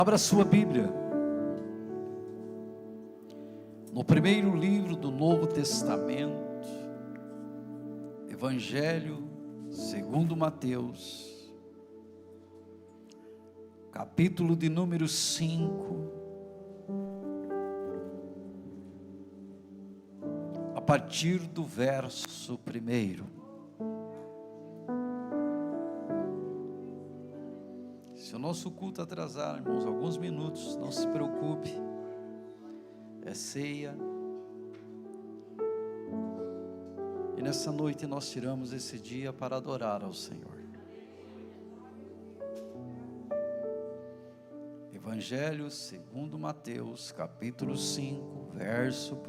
Abra sua Bíblia no primeiro livro do Novo Testamento, Evangelho segundo Mateus, capítulo de número 5, a partir do verso 1. Se o nosso culto atrasar, irmãos, alguns minutos, não se preocupe, é ceia, e nessa noite nós tiramos esse dia para adorar ao Senhor. Evangelho segundo Mateus, capítulo 5, verso 1.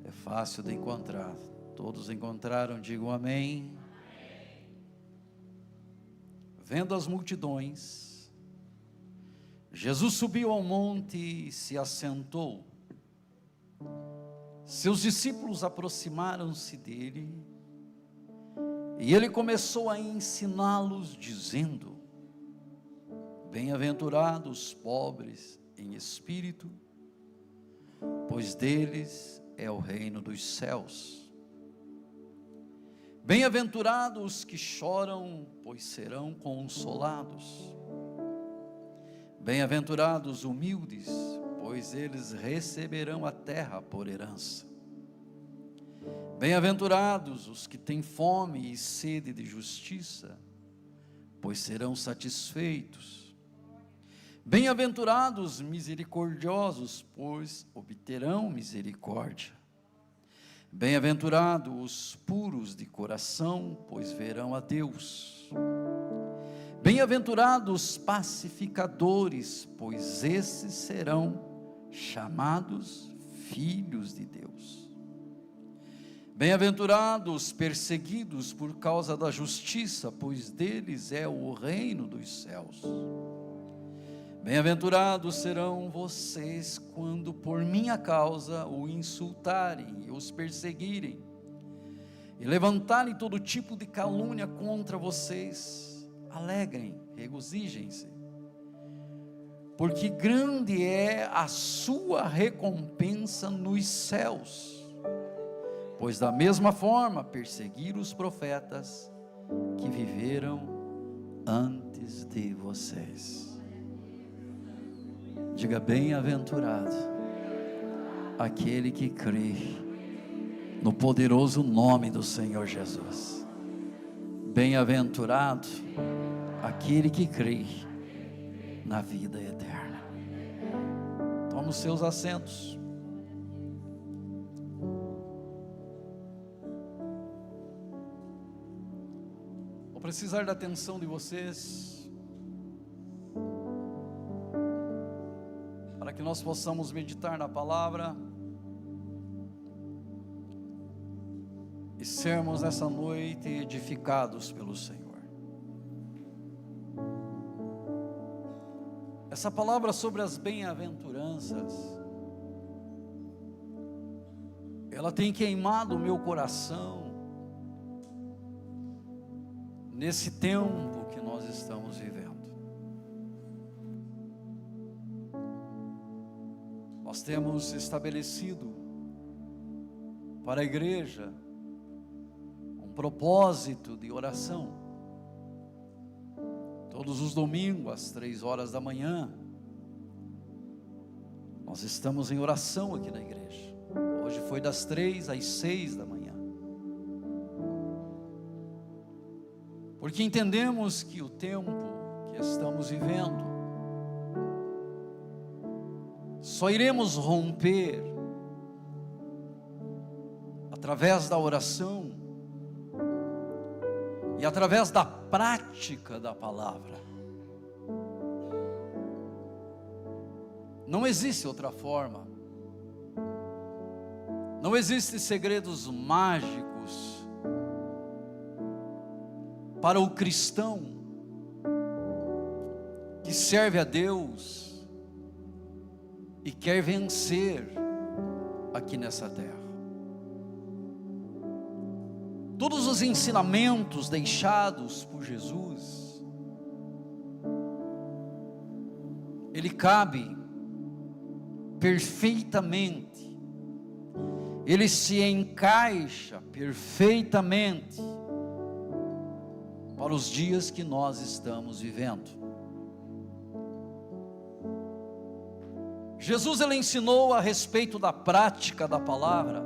É fácil de encontrar, todos encontraram, digam amém. Vendo as multidões, Jesus subiu ao monte e se assentou. Seus discípulos aproximaram-se dele, e ele começou a ensiná-los, dizendo: Bem-aventurados os pobres em espírito, pois deles é o reino dos céus. Bem-aventurados os que choram, pois serão consolados. Bem-aventurados os humildes, pois eles receberão a terra por herança. Bem-aventurados os que têm fome e sede de justiça, pois serão satisfeitos. Bem-aventurados os misericordiosos, pois obterão misericórdia. Bem-aventurados os puros de coração, pois verão a Deus. Bem-aventurados os pacificadores, pois esses serão chamados filhos de Deus. Bem-aventurados os perseguidos por causa da justiça, pois deles é o reino dos céus. Bem-aventurados serão vocês quando por minha causa o insultarem e os perseguirem, e levantarem todo tipo de calúnia contra vocês. Alegrem, regozijem-se, porque grande é a sua recompensa nos céus, pois da mesma forma perseguiram os profetas que viveram antes de vocês. Diga: bem-aventurado aquele que crê no poderoso nome do Senhor Jesus. Bem-aventurado aquele que crê na vida eterna. Toma os seus assentos. Vou precisar da atenção de vocês, para que nós possamos meditar na palavra e sermos nessa noite edificados pelo Senhor. Essa palavra sobre as bem-aventuranças, ela tem queimado o meu coração nesse tempo que nós estamos vivendo. Nós temos estabelecido para a igreja um propósito de oração. Todos os domingos, às 3 da manhã, nós estamos em oração aqui na igreja. Hoje foi das 3 às 6 da manhã. Porque entendemos que o tempo que estamos vivendo, só iremos romper através da oração e através da prática da palavra. Não existe outra forma. Não existem segredos mágicos para o cristão que serve a Deus e quer vencer aqui nessa terra. Todos os ensinamentos deixados por Jesus ele cabe perfeitamente, ele se encaixa perfeitamente para os dias que nós estamos vivendo. Jesus, ele ensinou a respeito da prática da palavra.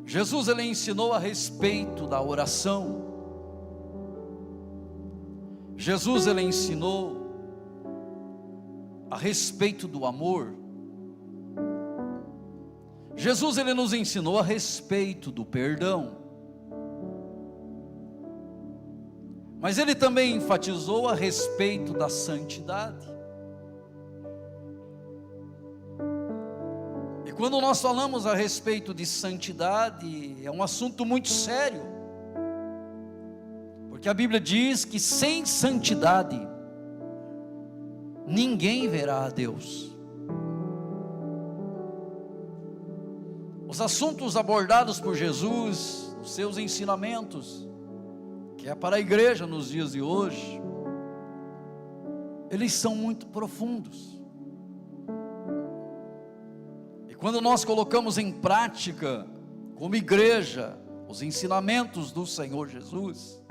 Jesus, ele ensinou a respeito da oração. Jesus, ele ensinou a respeito do amor. Jesus, ele nos ensinou a respeito do perdão. Mas ele também enfatizou a respeito da santidade. E quando nós falamos a respeito de santidade, é um assunto muito sério. Porque a Bíblia diz que sem santidade, ninguém verá a Deus. Os assuntos abordados por Jesus, os seus ensinamentos, que é para a igreja nos dias de hoje, eles são muito profundos. E quando nós colocamos em prática, como igreja, os ensinamentos do Senhor Jesus,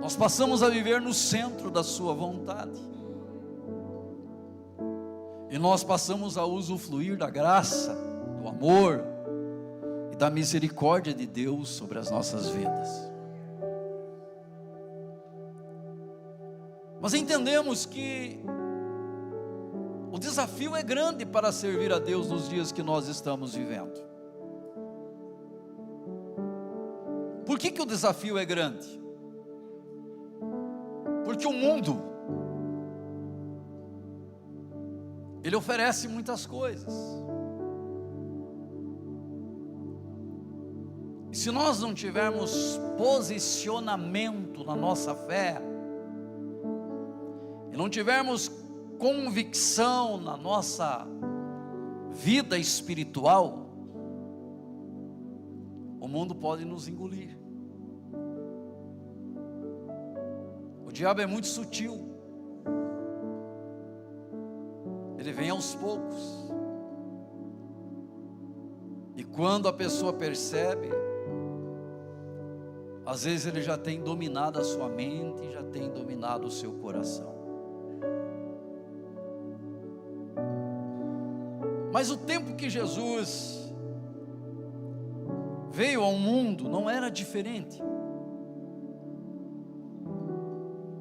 nós passamos a viver no centro da sua vontade. E nós passamos a usufruir da graça, do amor e da misericórdia de Deus sobre as nossas vidas. Mas entendemos que o desafio é grande para servir a Deus nos dias que nós estamos vivendo. Por que o desafio é grande? Porque o mundo, ele oferece muitas coisas. E se nós não tivermos posicionamento na nossa fé, e não tivermos convicção na nossa vida espiritual, o mundo pode nos engolir. O diabo é muito sutil. Ele vem aos poucos. E quando a pessoa percebe, às vezes ele já tem dominado a sua mente, já tem dominado o seu coração. Mas o tempo que Jesus veio ao mundo não era diferente.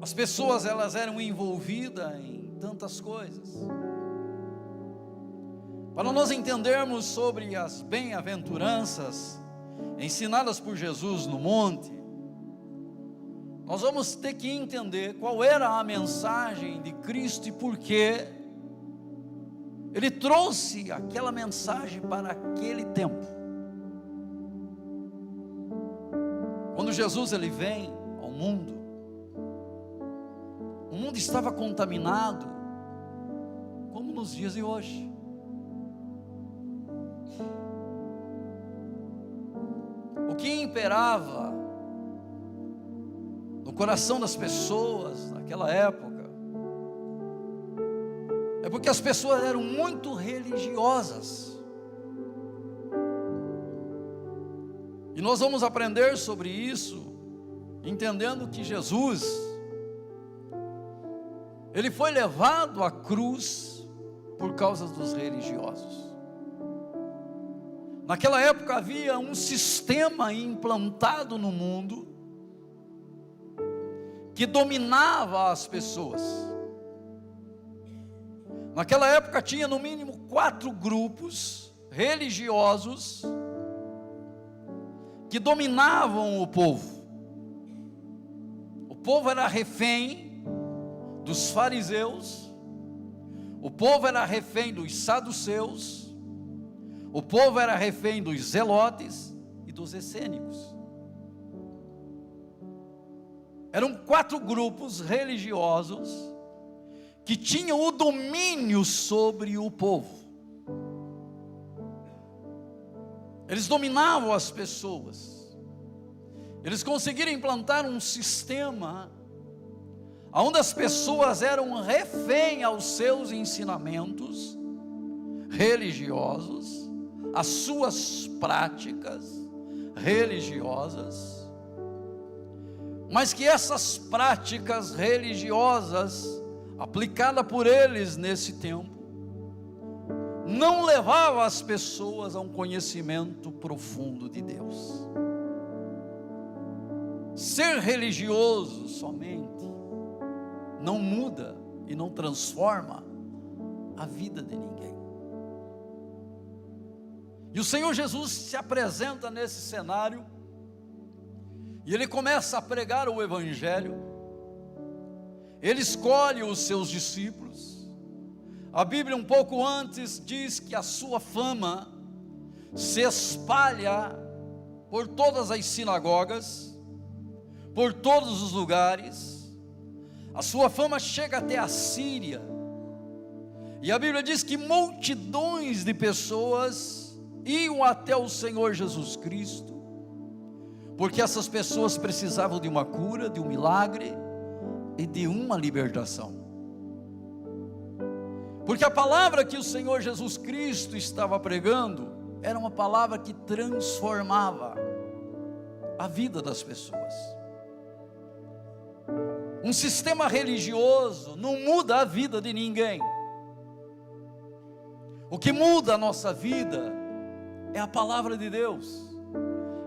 As pessoas, elas eram envolvidas em tantas coisas. Para nós entendermos sobre as bem-aventuranças ensinadas por Jesus no monte, nós vamos ter que entender qual era a mensagem de Cristo e por que Ele trouxe aquela mensagem para aquele tempo. Quando Jesus ele vem ao mundo, o mundo estava contaminado, como nos dias de hoje. O que imperava no coração das pessoas naquela época é porque as pessoas eram muito religiosas. E nós vamos aprender sobre isso, entendendo que Jesus, Ele foi levado à cruz por causa dos religiosos. Naquela época havia um sistema implantado no mundo, que dominava as pessoas. Naquela época tinha no mínimo 4 grupos religiosos que dominavam o povo. O povo era refém dos fariseus, o povo era refém dos saduceus, o povo era refém dos zelotes e dos essênicos. Eram 4 grupos religiosos que tinham o domínio sobre o povo. Eles dominavam as pessoas. Eles conseguiram implantar um sistema onde as pessoas eram refém aos seus ensinamentos religiosos, às suas práticas religiosas, mas que essas práticas religiosas, aplicadas por eles nesse tempo, não levavam as pessoas a um conhecimento profundo de Deus. Ser religioso somente não muda e não transforma a vida de ninguém. E o Senhor Jesus se apresenta nesse cenário, e Ele começa a pregar o Evangelho. Ele escolhe os seus discípulos. A Bíblia um pouco antes diz que a sua fama se espalha por todas as sinagogas, por todos os lugares. A sua fama chega até a Síria, e a Bíblia diz que multidões de pessoas iam até o Senhor Jesus Cristo, porque essas pessoas precisavam de uma cura, de um milagre e de uma libertação. Porque a palavra que o Senhor Jesus Cristo estava pregando era uma palavra que transformava a vida das pessoas. Um sistema religioso não muda a vida de ninguém. O que muda a nossa vida é a palavra de Deus,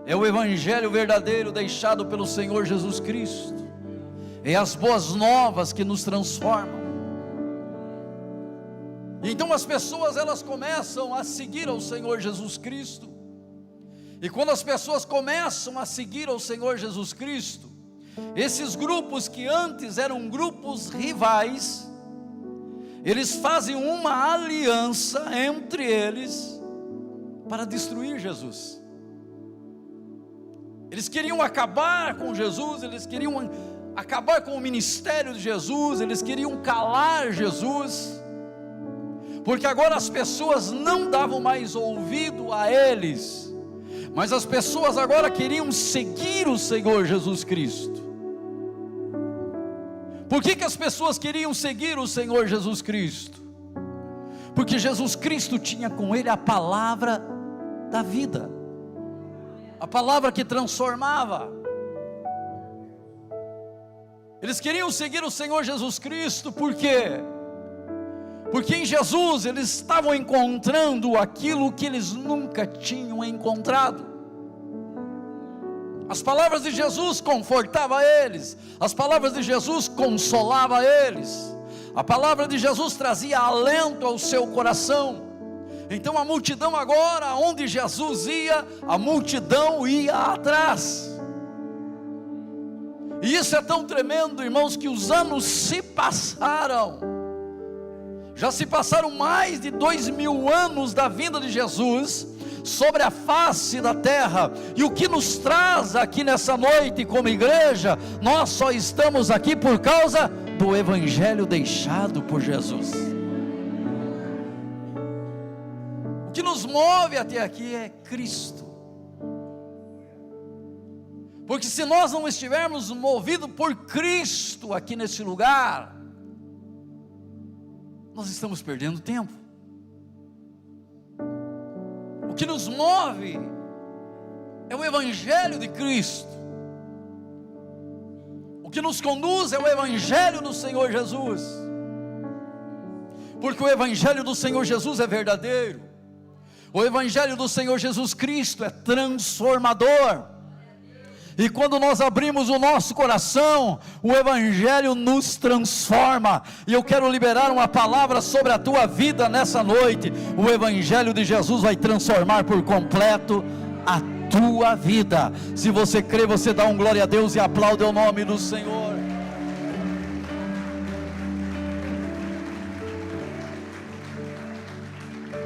é o Evangelho verdadeiro deixado pelo Senhor Jesus Cristo, é as boas novas que nos transformam. Então as pessoas, elas começam a seguir ao Senhor Jesus Cristo, e quando as pessoas começam a seguir ao Senhor Jesus Cristo, esses grupos que antes eram grupos rivais, eles fazem uma aliança entre eles para destruir Jesus. Eles queriam acabar com Jesus, eles queriam acabar com o ministério de Jesus, eles queriam calar Jesus, porque agora as pessoas não davam mais ouvido a eles, mas as pessoas agora queriam seguir o Senhor Jesus Cristo. Por que as pessoas queriam seguir o Senhor Jesus Cristo? Porque Jesus Cristo tinha com ele a palavra da vida, a palavra que transformava. Eles queriam seguir o Senhor Jesus Cristo, por quê? Porque em Jesus eles estavam encontrando aquilo que eles nunca tinham encontrado. As palavras de Jesus confortavam eles, as palavras de Jesus consolavam eles, a palavra de Jesus trazia alento ao seu coração. Então a multidão agora, onde Jesus ia, a multidão ia atrás. E isso é tão tremendo, irmãos, que os anos se passaram. Já se passaram mais de 2000 anos da vinda de Jesus sobre a face da terra, e o que nos traz aqui nessa noite como igreja, nós só estamos aqui por causa do Evangelho deixado por Jesus. O que nos move até aqui é Cristo, porque se nós não estivermos movidos por Cristo aqui nesse lugar, nós estamos perdendo tempo. O que nos move é o Evangelho de Cristo, o que nos conduz é o Evangelho do Senhor Jesus, porque o Evangelho do Senhor Jesus é verdadeiro, o Evangelho do Senhor Jesus Cristo é transformador, e quando nós abrimos o nosso coração, o Evangelho nos transforma. E eu quero liberar uma palavra sobre a tua vida nessa noite. O Evangelho de Jesus vai transformar por completo a tua vida. Se você crê, você dá um glória a Deus e aplaude o nome do Senhor.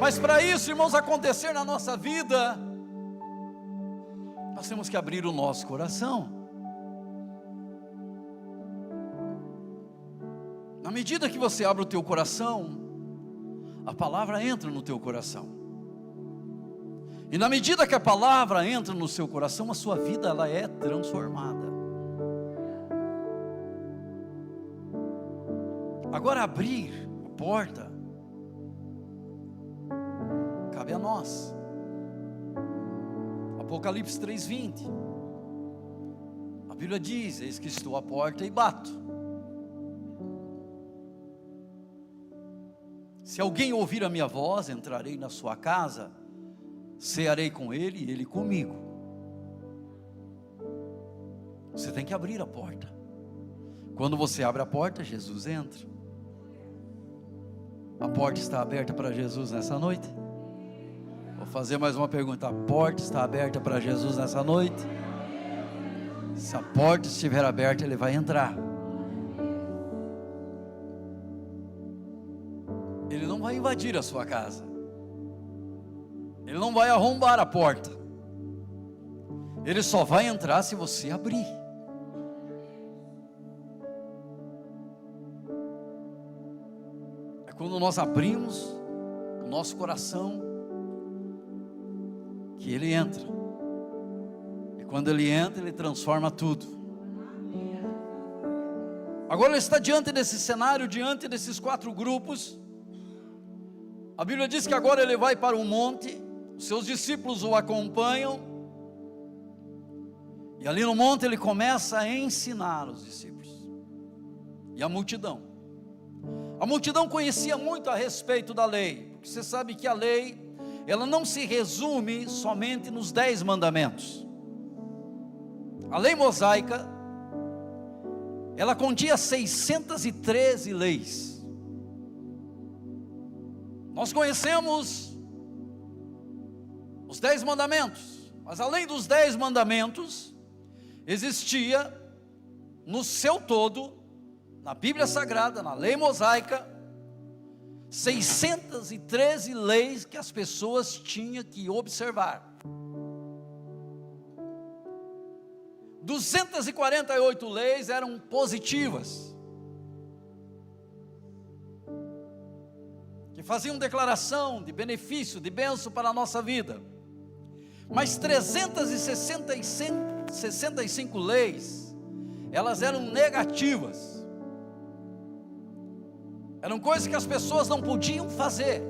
Mas para isso, irmãos, acontecer na nossa vida, nós temos que abrir o nosso coração. Na medida que você abre o teu coração, a palavra entra no teu coração. E na medida que a palavra entra no seu coração, a sua vida ela é transformada. Agora, abrir a porta cabe a nós. Apocalipse 3:20, a Bíblia diz: eis que estou à porta e bato. Se alguém ouvir a minha voz, entrarei na sua casa, cearei com ele e ele comigo. Você tem que abrir a porta. Quando você abre a porta, Jesus entra. A porta está aberta para Jesus nessa noite? Vou fazer mais uma pergunta: a porta está aberta para Jesus nessa noite? Se a porta estiver aberta, Ele vai entrar. Ele não vai invadir a sua casa, Ele não vai arrombar a porta, Ele só vai entrar se você abrir. É quando nós abrimos o nosso coração que Ele entra. E quando Ele entra, Ele transforma tudo. Agora Ele está diante desse cenário, diante desses 4 grupos. A Bíblia diz que agora Ele vai para um monte, os seus discípulos o acompanham, e ali no monte Ele começa a ensinar os discípulos, e a multidão conhecia muito a respeito da lei, porque você sabe que a lei, ela não se resume somente nos 10 mandamentos. A lei mosaica, ela continha 613 leis. Nós conhecemos os 10 mandamentos, mas além dos 10 mandamentos, existia no seu todo, na Bíblia Sagrada, na lei mosaica, 613 leis que as pessoas tinham que observar. 248 leis eram positivas, que faziam declaração de benefício, de bênção para a nossa vida. Mas 365 leis, elas eram negativas. Eram coisas que as pessoas não podiam fazer.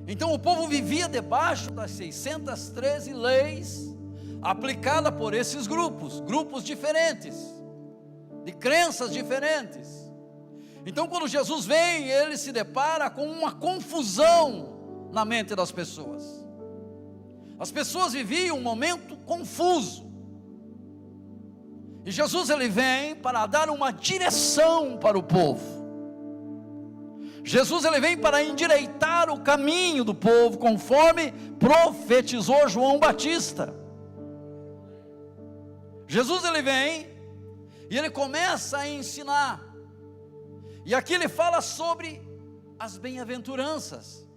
Então o povo vivia debaixo das 613 leis, aplicadas por esses grupos diferentes, de crenças diferentes. Então quando Jesus vem, Ele se depara com uma confusão na mente das pessoas. As pessoas viviam um momento confuso. E Jesus, Ele vem para dar uma direção para o povo. Jesus, Ele vem para endireitar o caminho do povo, conforme profetizou João Batista. Jesus, Ele vem e Ele começa a ensinar. E aqui Ele fala sobre as bem-aventuranças.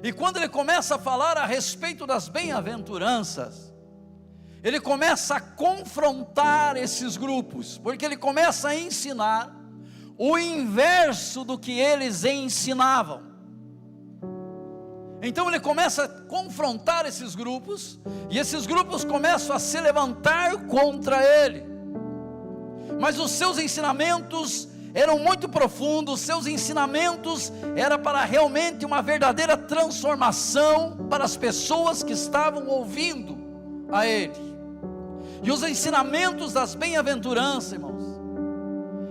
E quando Ele começa a falar a respeito das bem-aventuranças, Ele começa a confrontar esses grupos, porque Ele começa a ensinar o inverso do que eles ensinavam. Então Ele começa a confrontar esses grupos, e esses grupos começam a se levantar contra Ele. Mas os seus ensinamentos eram muito profundos, seus ensinamentos eram para realmente uma verdadeira transformação para as pessoas que estavam ouvindo a Ele. E os ensinamentos das bem-aventuranças, irmãos,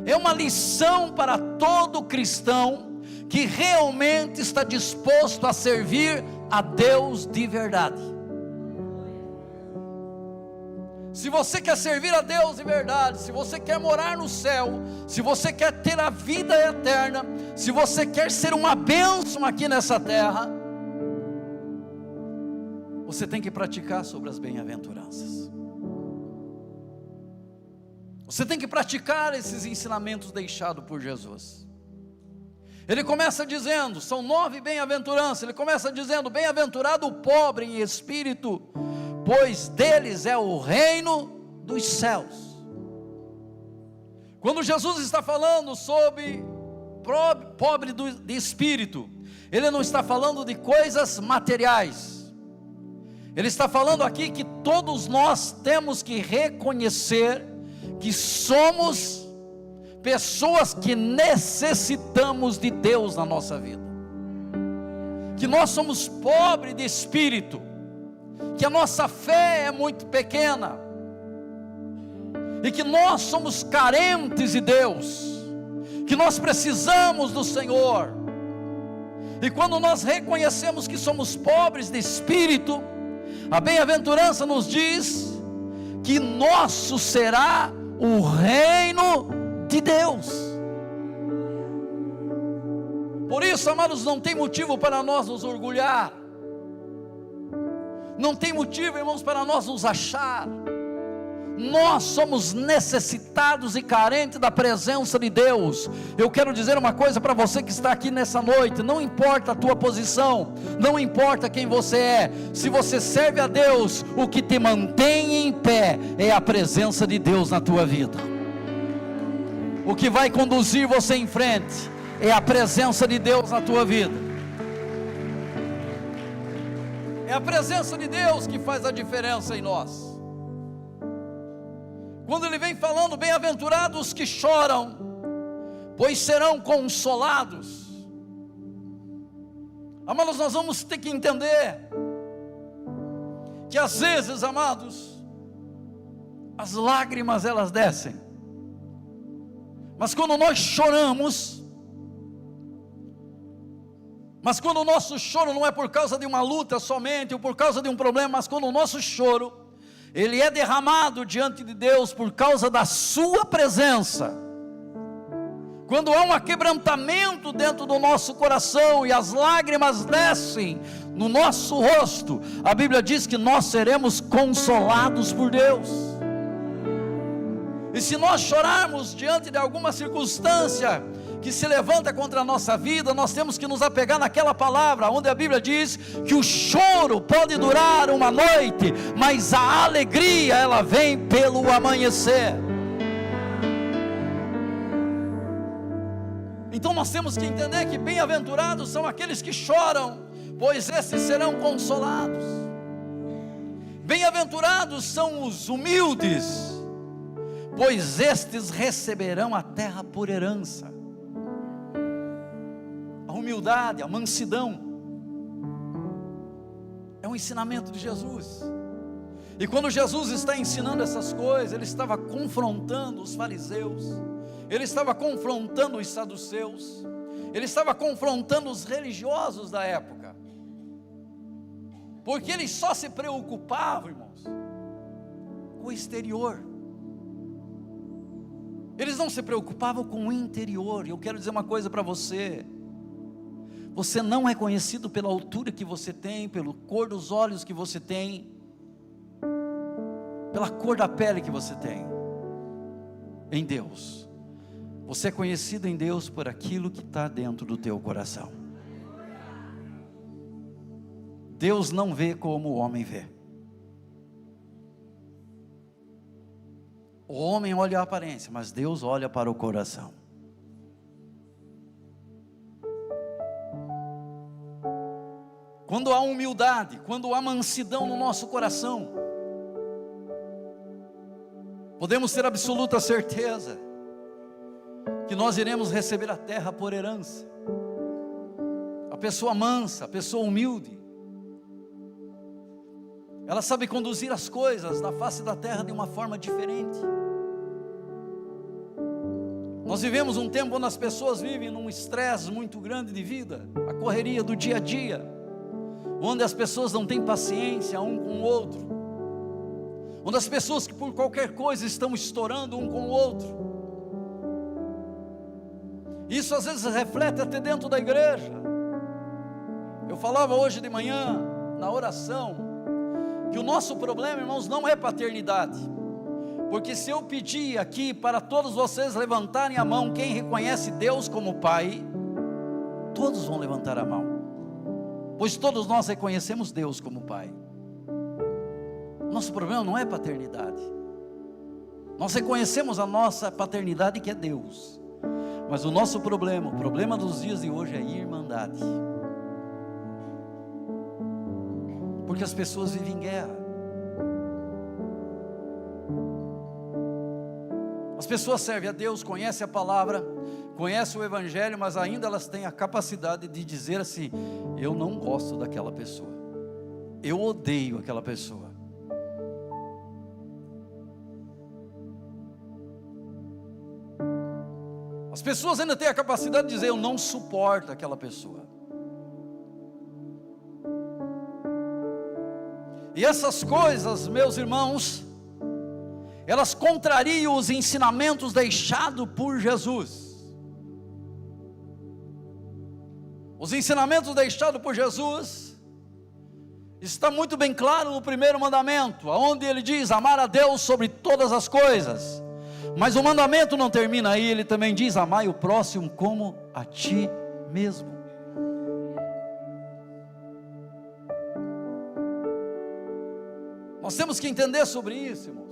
é uma lição para todo cristão que realmente está disposto a servir a Deus de verdade. Se você quer servir a Deus de verdade, se você quer morar no céu, se você quer ter a vida eterna, se você quer ser uma bênção aqui nessa terra, você tem que praticar sobre as bem-aventuranças. Você tem que praticar esses ensinamentos deixados por Jesus. Ele começa dizendo, são 9 bem-aventuranças. Ele começa dizendo: bem-aventurado o pobre em espírito, pois deles é o reino dos céus. Quando Jesus está falando sobre pobre de espírito, Ele não está falando de coisas materiais. Ele está falando aqui que todos nós temos que reconhecer que somos pessoas que necessitamos de Deus na nossa vida, que nós somos pobres de espírito, que a nossa fé é muito pequena, e que nós somos carentes de Deus, que nós precisamos do Senhor. E quando nós reconhecemos que somos pobres de espírito, a bem-aventurança nos diz que nosso será o reino de Deus. Por isso, amados, não tem motivo para nós nos orgulhar, não tem motivo, irmãos, para nós nos achar. Nós somos necessitados e carentes da presença de Deus. Eu quero dizer uma coisa para você que está aqui nessa noite: não importa a tua posição, não importa quem você é, se você serve a Deus, o que te mantém em pé é a presença de Deus na tua vida. O que vai conduzir você em frente é a presença de Deus na tua vida. É a presença de Deus que faz a diferença em nós. Quando ele vem falando, bem-aventurados os que choram, pois serão consolados. Amados, nós vamos ter que entender que às vezes, amados, as lágrimas elas descem, mas quando nós choramos, mas quando o nosso choro não é por causa de uma luta somente, ou por causa de um problema, mas quando o nosso choro, ele é derramado diante de Deus por causa da sua presença, quando há um aquebrantamento dentro do nosso coração, e as lágrimas descem no nosso rosto, a Bíblia diz que nós seremos consolados por Deus. E se nós chorarmos diante de alguma circunstância que se levanta contra a nossa vida, nós temos que nos apegar naquela palavra, onde a Bíblia diz que o choro pode durar uma noite, mas a alegria ela vem pelo amanhecer. Então nós temos que entender que bem-aventurados são aqueles que choram, pois esses serão consolados. Bem-aventurados são os humildes, pois estes receberão a terra por herança. A humildade, a mansidão é um ensinamento de Jesus. E quando Jesus está ensinando essas coisas, ele estava confrontando os fariseus, ele estava confrontando os saduceus, ele estava confrontando os religiosos da época, porque eles só se preocupavam, irmãos, com o exterior. Eles não se preocupavam com o interior. E eu quero dizer uma coisa para você: você não é conhecido pela altura que você tem, pela cor dos olhos que você tem, pela cor da pele que você tem. Em Deus, você é conhecido em Deus por aquilo que está dentro do teu coração. Deus não vê como o homem vê. O homem olha a aparência, mas Deus olha para o coração. Quando há humildade, quando há mansidão no nosso coração, podemos ter absoluta certeza que nós iremos receber a terra por herança. A pessoa mansa, a pessoa humilde, ela sabe conduzir as coisas na face da terra de uma forma diferente. Nós vivemos um tempo onde as pessoas vivem num estresse muito grande de vida, a correria do dia a dia, onde as pessoas não têm paciência um com o outro, onde as pessoas que por qualquer coisa estão estourando um com o outro. Isso às vezes reflete até dentro da igreja. Eu falava hoje de manhã na oração que o nosso problema, irmãos, não é paternidade. Porque se eu pedir aqui para todos vocês levantarem a mão, quem reconhece Deus como Pai, todos vão levantar a mão, pois todos nós reconhecemos Deus como Pai. Nosso problema não é paternidade. Nós reconhecemos a nossa paternidade, que é Deus, mas o nosso problema, o problema dos dias de hoje é irmandade. Porque as pessoas vivem em guerra. As pessoas servem a Deus, conhecem a palavra, conhecem o Evangelho, mas ainda elas têm a capacidade de dizer assim: eu não gosto daquela pessoa, eu odeio aquela pessoa. As pessoas ainda têm a capacidade de dizer: eu não suporto aquela pessoa. E essas coisas, meus irmãos, elas contrariam os ensinamentos deixados por Jesus. Os ensinamentos deixados por Jesus está muito bem claro no primeiro mandamento, onde ele diz: amar a Deus sobre todas as coisas. Mas o mandamento não termina aí, ele também diz: amai o próximo como a ti mesmo. Nós temos que entender sobre isso, irmãos.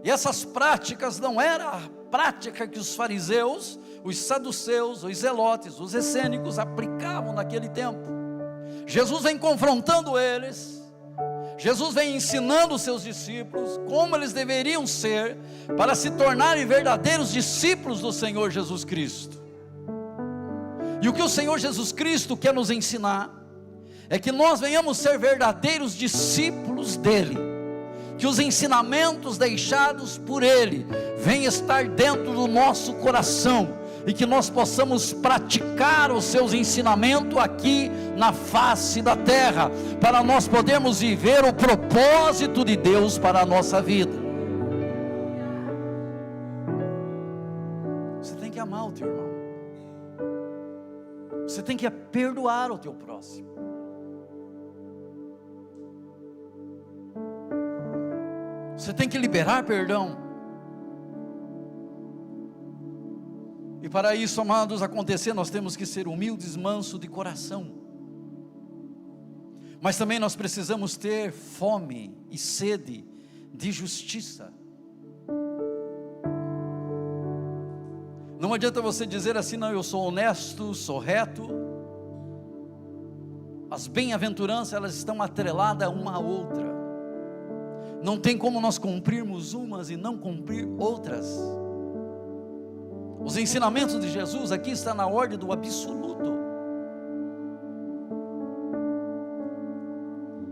E essas práticas não eram a prática que os fariseus, os saduceus, os zelotes, os essênicos aplicavam naquele tempo. Jesus vem confrontando eles, Jesus vem ensinando os seus discípulos como eles deveriam ser para se tornarem verdadeiros discípulos do Senhor Jesus Cristo. E o que o Senhor Jesus Cristo quer nos ensinar é que nós venhamos ser verdadeiros discípulos dele, que os ensinamentos deixados por ele venham estar dentro do nosso coração, e que nós possamos praticar os seus ensinamentos aqui na face da terra, para nós podermos viver o propósito de Deus para a nossa vida. Você tem que amar o teu irmão, você tem que perdoar o teu próximo. Você tem que liberar perdão. E para isso, amados, acontecer, nós temos que ser humildes, mansos de coração. Mas também nós precisamos ter fome e sede de justiça. Não adianta você dizer assim: não, eu sou honesto, sou reto. As bem-aventuranças, elas estão atreladas uma à outra. Não tem como nós cumprirmos umas e não cumprir outras. Os ensinamentos de Jesus aqui estão na ordem do absoluto.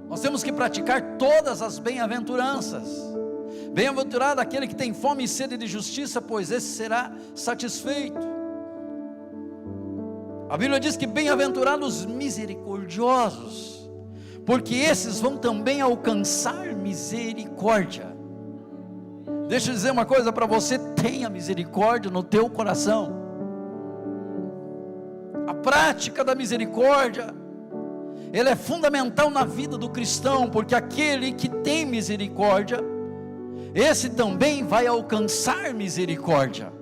Nós temos que praticar todas as bem-aventuranças. Bem-aventurado aquele que tem fome e sede de justiça, pois esse será satisfeito. A Bíblia diz que bem-aventurados os misericordiosos, porque esses vão também alcançar misericórdia. Deixa eu dizer uma coisa para você: tenha misericórdia no teu coração. A prática da misericórdia, ela é fundamental na vida do cristão, porque aquele que tem misericórdia, esse também vai alcançar misericórdia.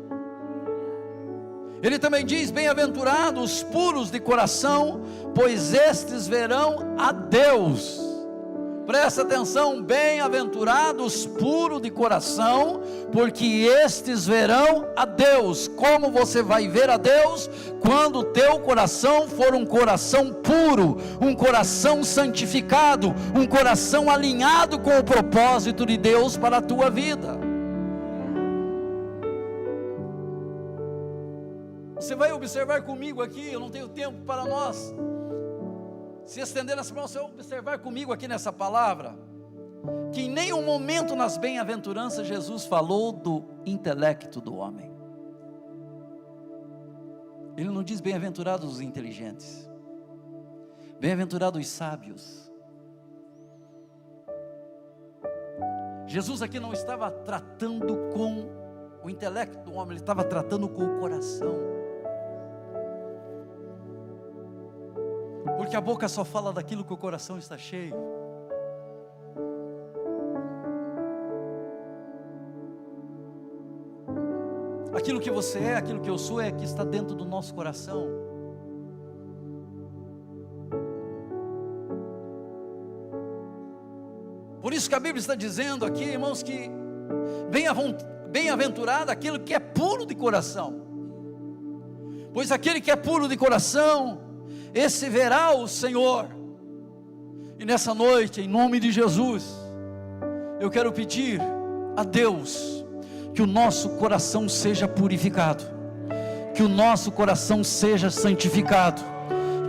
Ele também diz: bem-aventurados os puros de coração, pois estes verão a Deus. Presta atenção: bem-aventurados puros de coração, porque estes verão a Deus. Como você vai ver a Deus? Quando o teu coração for um coração puro, um coração santificado, um coração alinhado com o propósito de Deus para a tua vida. Você vai observar comigo aqui, eu não tenho tempo para nós se estender nessa palavra. Você vai observar comigo aqui nessa palavra, que em nenhum momento nas bem-aventuranças Jesus falou do intelecto do homem. Ele não diz bem-aventurados os inteligentes, bem-aventurados os sábios. Jesus aqui não estava tratando com o intelecto do homem, ele estava tratando com o coração. Porque a boca só fala daquilo que o coração está cheio. Aquilo que você é, aquilo que eu sou, é que está dentro do nosso coração. Por isso que a Bíblia está dizendo aqui, irmãos, que bem-aventurado aquele que é puro de coração, pois aquele que é puro de coração, esse verá o Senhor. E nessa noite, em nome de Jesus, eu quero pedir a Deus que o nosso coração seja purificado, que o nosso coração seja santificado,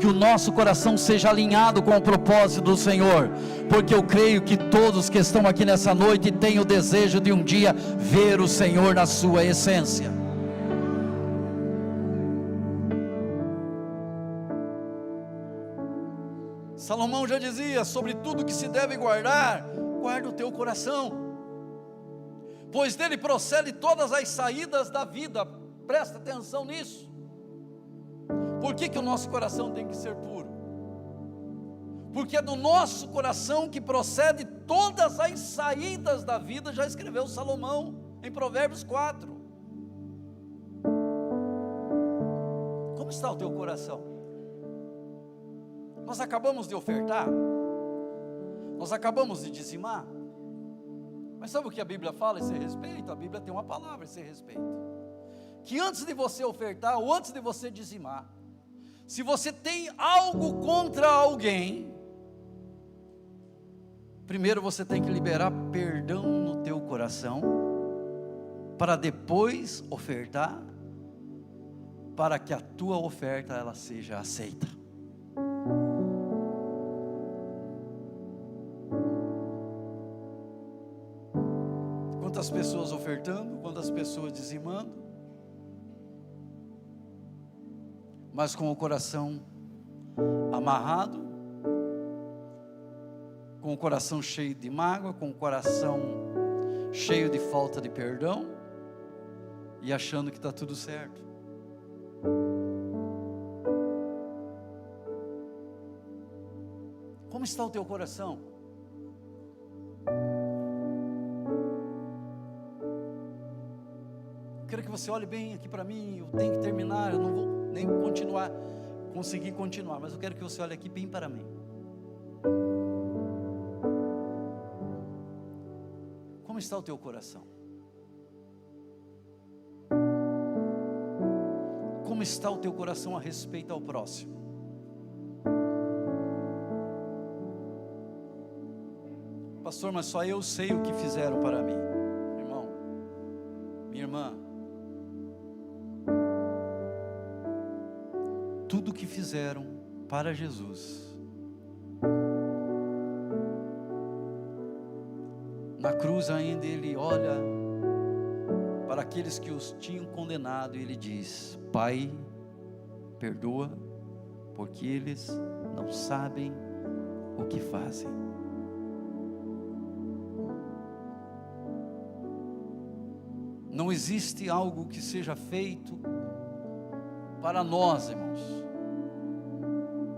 que o nosso coração seja alinhado com o propósito do Senhor, porque eu creio que todos que estão aqui nessa noite têm o desejo de um dia ver o Senhor na sua essência. Salomão já dizia: sobre tudo que se deve guardar, guarda o teu coração, pois dele procede todas as saídas da vida. Presta atenção nisso. Por que o nosso coração tem que ser puro? Porque é do nosso coração que procede todas as saídas da vida, já escreveu Salomão em Provérbios 4. Como está o teu coração? Nós acabamos de ofertar, nós acabamos de dizimar, mas sabe o que a Bíblia fala a esse respeito? A Bíblia tem uma palavra a esse respeito, que antes de você ofertar, ou antes de você dizimar, se você tem algo contra alguém, primeiro você tem que liberar perdão no teu coração, para depois ofertar, para que a tua oferta ela seja aceita. Quantas pessoas ofertando, quantas pessoas dizimando, mas com o coração amarrado, com o coração cheio de mágoa, com o coração cheio de falta de perdão, e achando que está tudo certo. Como está o teu coração? Quero que você olhe bem aqui para mim. Eu tenho que terminar, eu não vou nem conseguir continuar, mas eu quero que você olhe aqui bem para mim. Como está o teu coração? Como está o teu coração a respeito ao próximo? Pastor, mas só eu sei o que fizeram para mim. Irmão, minha irmã, tudo que fizeram para Jesus, na cruz ainda ele olha para aqueles que os tinham condenado e ele diz: Pai, perdoa, porque eles não sabem o que fazem. Não existe algo que seja feito para nós, irmãos,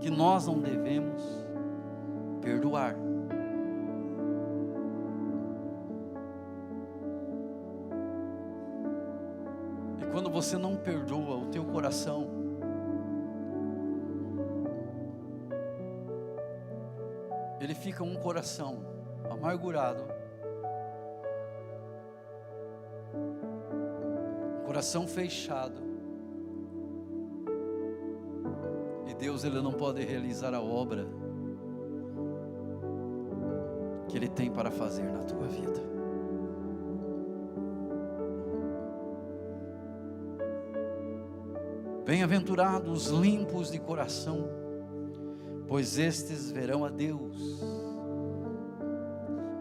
que nós não devemos perdoar. E quando você não perdoa, o teu coração ele fica um coração amargurado, coração fechado. Deus ele não pode realizar a obra que Ele tem para fazer na tua vida. Bem-aventurados os limpos de coração, pois estes verão a Deus.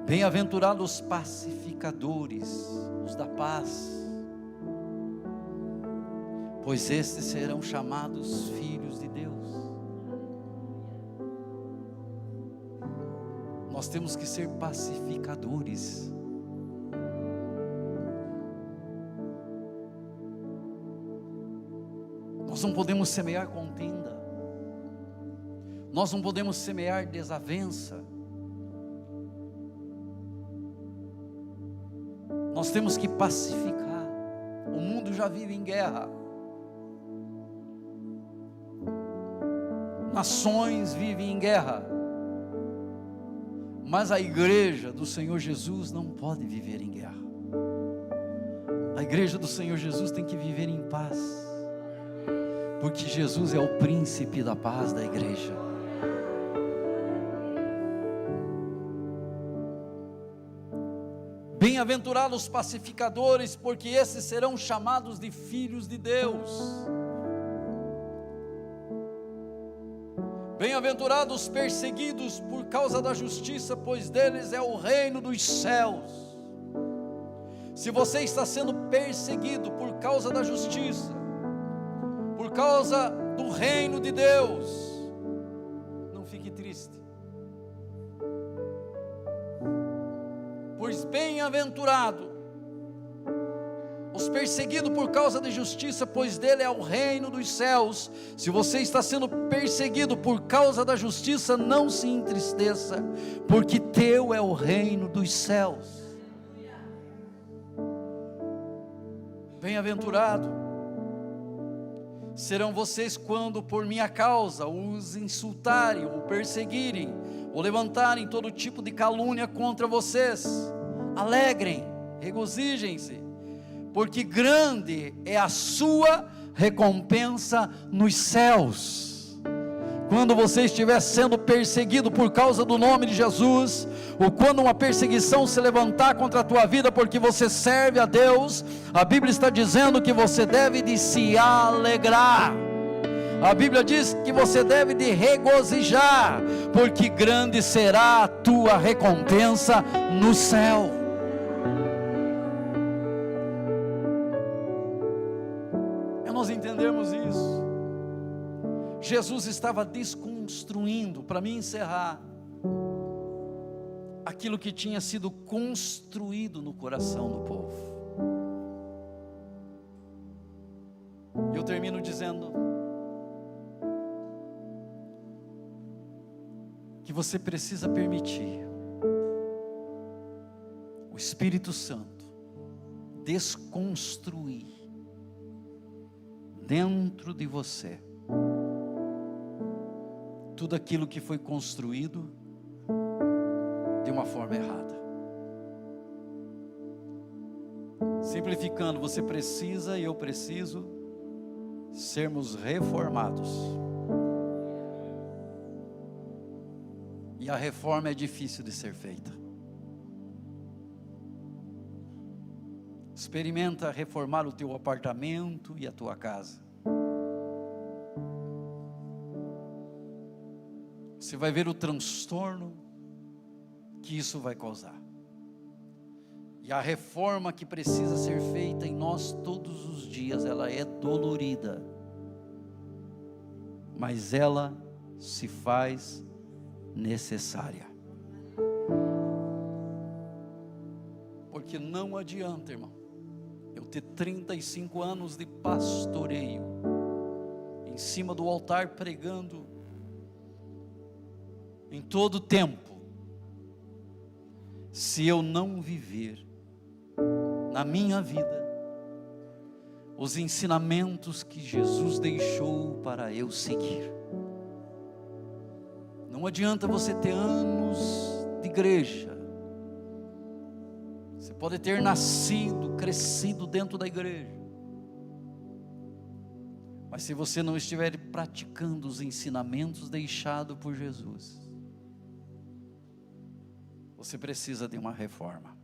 Bem-aventurados os pacificadores, os da paz, pois estes serão chamados filhos de Deus. Nós temos que ser pacificadores. Nós não podemos semear contenda, nós não podemos semear desavença, nós temos que pacificar. O mundo já vive em guerra, nações vivem em guerra, mas a igreja do Senhor Jesus não pode viver em guerra. A igreja do Senhor Jesus tem que viver em paz, porque Jesus é o príncipe da paz da igreja. Bem-aventurados os pacificadores, porque esses serão chamados de filhos de Deus. Bem-aventurados os perseguidos por causa da justiça, pois deles é o reino dos céus. Se você está sendo perseguido por causa da justiça, por causa do reino de Deus, não fique triste, pois bem-aventurado os perseguidos por causa da justiça, pois dele é o reino dos céus. Se você está sendo perseguido por causa da justiça, não se entristeça, porque teu é o reino dos céus. Bem-aventurado serão vocês quando por minha causa os insultarem, o perseguirem, ou levantarem todo tipo de calúnia contra vocês. Alegrem, regozijem-se, porque grande é a sua recompensa nos céus. Quando você estiver sendo perseguido por causa do nome de Jesus, ou quando uma perseguição se levantar contra a tua vida porque você serve a Deus, a Bíblia está dizendo que você deve de se alegrar. A Bíblia diz que você deve de regozijar, porque grande será a tua recompensa no céu. Nós entendemos isso. Jesus estava desconstruindo, para mim encerrar, aquilo que tinha sido construído no coração do povo. Eu termino dizendo que você precisa permitir o Espírito Santo desconstruir dentro de você tudo aquilo que foi construído de uma forma errada. Simplificando, você precisa e eu preciso sermos reformados. E a reforma é difícil de ser feita. Experimenta reformar o teu apartamento e a tua casa. Você vai ver o transtorno que isso vai causar. E a reforma que precisa ser feita em nós todos os dias, ela é dolorida, mas ela se faz necessária. Porque não adianta, irmão, eu ter 35 anos de pastoreio, em cima do altar pregando, em todo tempo, se eu não viver na minha vida os ensinamentos que Jesus deixou para eu seguir. Não adianta você ter anos de igreja, você pode ter nascido, crescido dentro da igreja, mas se você não estiver praticando os ensinamentos deixados por Jesus, você precisa de uma reforma.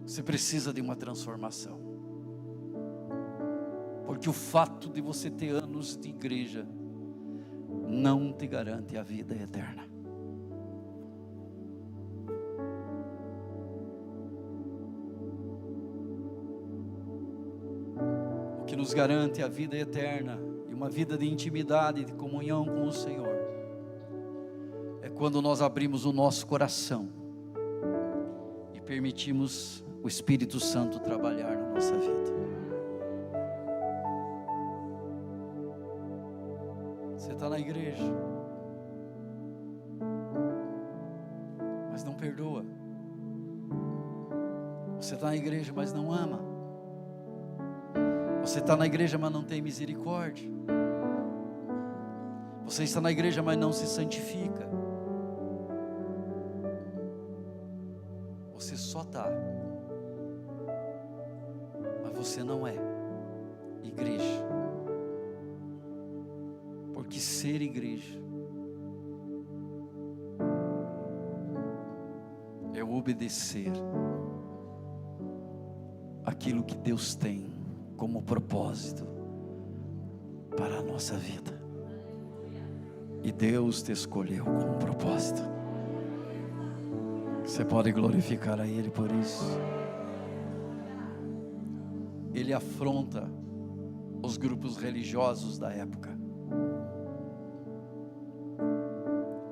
Você precisa de uma transformação. Porque o fato de você ter anos de igreja não te garante a vida eterna. O que nos garante a vida eterna e uma vida de intimidade, de comunhão com o Senhor, é quando nós abrimos o nosso coração e permitimos o Espírito Santo trabalhar na nossa vida. Você está na igreja, mas não perdoa. Você está na igreja, mas não ama. Você está na igreja, mas não tem misericórdia. Você está na igreja, mas não se santifica. Você só está, mas você não é igreja. Porque ser igreja obedecer aquilo que Deus tem como propósito para a nossa vida. E Deus te escolheu com um propósito. Você pode glorificar a Ele por isso. Ele afronta os grupos religiosos da época.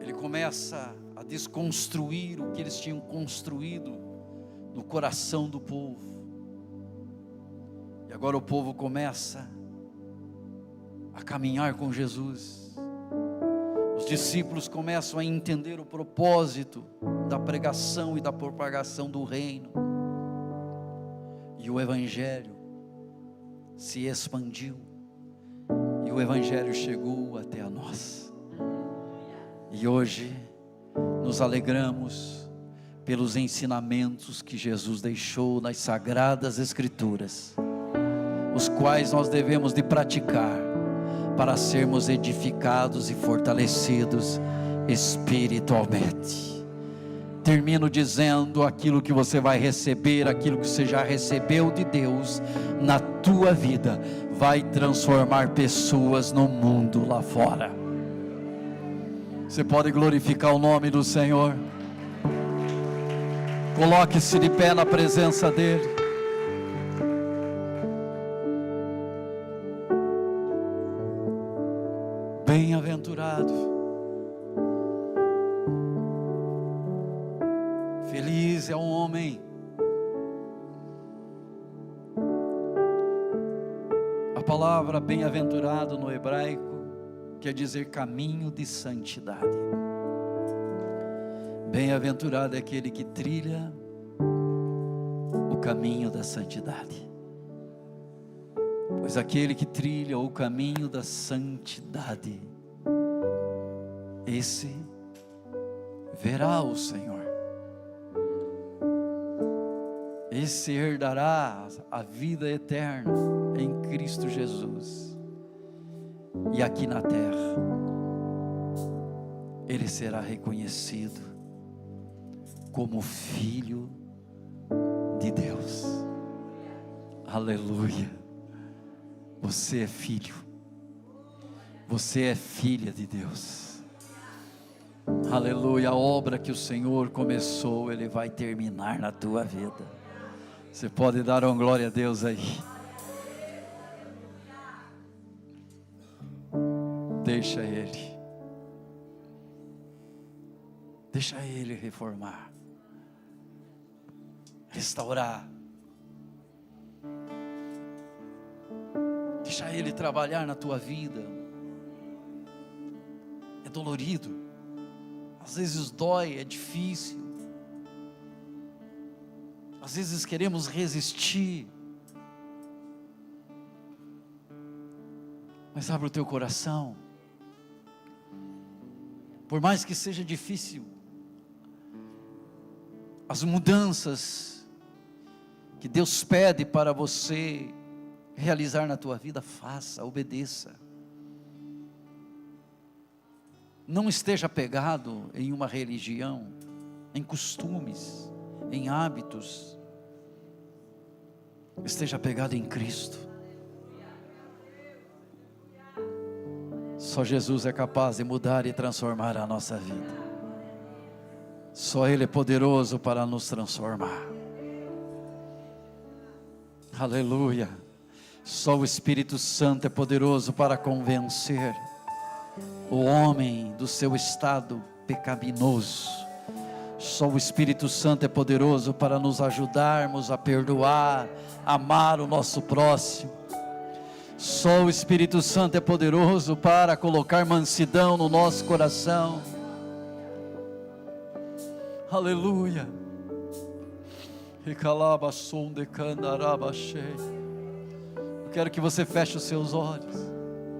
Ele começa a desconstruir o que eles tinham construído no coração do povo. E agora o povo começa a caminhar com Jesus. Os discípulos começam a entender o propósito da pregação e da propagação do reino. E o Evangelho se expandiu. E o Evangelho chegou até a nós. E hoje nos alegramos pelos ensinamentos que Jesus deixou nas Sagradas Escrituras, os quais nós devemos de praticar para sermos edificados e fortalecidos espiritualmente. Termino dizendo: aquilo que você vai receber, aquilo que você já recebeu de Deus na tua vida, vai transformar pessoas no mundo lá fora. Você pode glorificar o nome do Senhor. Coloque-se de pé na presença dEle. Bem-aventurado, feliz é o homem. A palavra bem-aventurado no hebraico quer dizer caminho de santidade. Bem-aventurado é aquele que trilha o caminho da santidade. Pois aquele que trilha o caminho da santidade, esse verá o Senhor. Esse herdará a vida eterna em Cristo Jesus. E aqui na terra, ele será reconhecido como Filho de Deus. Aleluia. Você é filho. Você é filha de Deus. Aleluia. A obra que o Senhor começou, Ele vai terminar na tua vida. Você pode dar uma glória a Deus aí. Deixa Ele. Deixa Ele reformar, restaurar. Deixa Ele trabalhar na tua vida. É dolorido, às vezes dói, é difícil. Às vezes queremos resistir. Mas abre o teu coração. Por mais que seja difícil, as mudanças que Deus pede para você realizar na tua vida, faça, obedeça. Não esteja apegado em uma religião, em costumes, em hábitos. Esteja apegado em Cristo. Só Jesus é capaz de mudar e transformar a nossa vida. Só Ele é poderoso para nos transformar. Aleluia. Só o Espírito Santo é poderoso para convencer o homem do seu estado pecaminoso. Só o Espírito Santo é poderoso para nos ajudarmos a perdoar, amar o nosso próximo. Só o Espírito Santo é poderoso para colocar mansidão no nosso coração. Aleluia. Eu quero que você feche os seus olhos.